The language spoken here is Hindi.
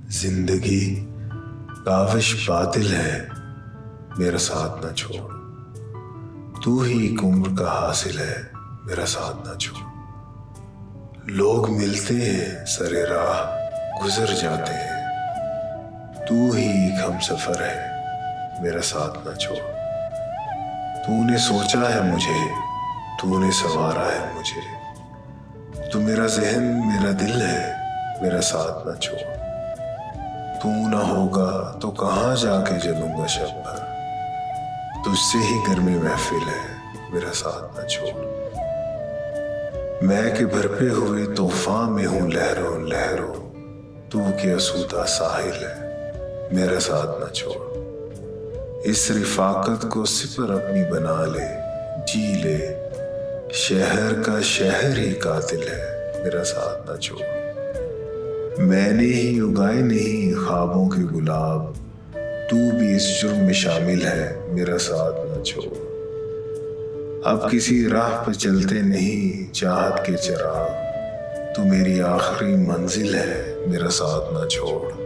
जिंदगी काविश बातिल है, मेरा साथ न छोड़। तू ही एक उम्र का हासिल है, मेरा साथ न छोड़। लोग मिलते हैं सरे राह गुजर जाते हैं, तू ही एक हमसफर है, मेरा साथ न छोड़। तूने सोचा है मुझे, तूने संवारा है मुझे, तू मेरा जहन मेरा दिल है, मेरा साथ न छोड़। तू ना होगा तो कहाँ जाके जलूंगा शब भर, तुझसे ही गर्मी महफिल है, मेरा साथ न छोड़। मैं के भरपे हुए तूफान में हूँ लहरों लहरों, तू के आसूदा साहिल है, मेरा साथ न छोड़। इस रिफाकत को सिपर अपनी बना ले, जी ले, शहर का शहर ही कातिल है, मेरा साथ न छोड़। मैंने ही उगाए नहीं ख्वाबों के गुलाब, तू भी इस जुर्म में शामिल है, मेरा साथ न छोड़। अब किसी राह पर चलते नहीं चाहत के चिराग, तू मेरी आखिरी मंजिल है, मेरा साथ न छोड़।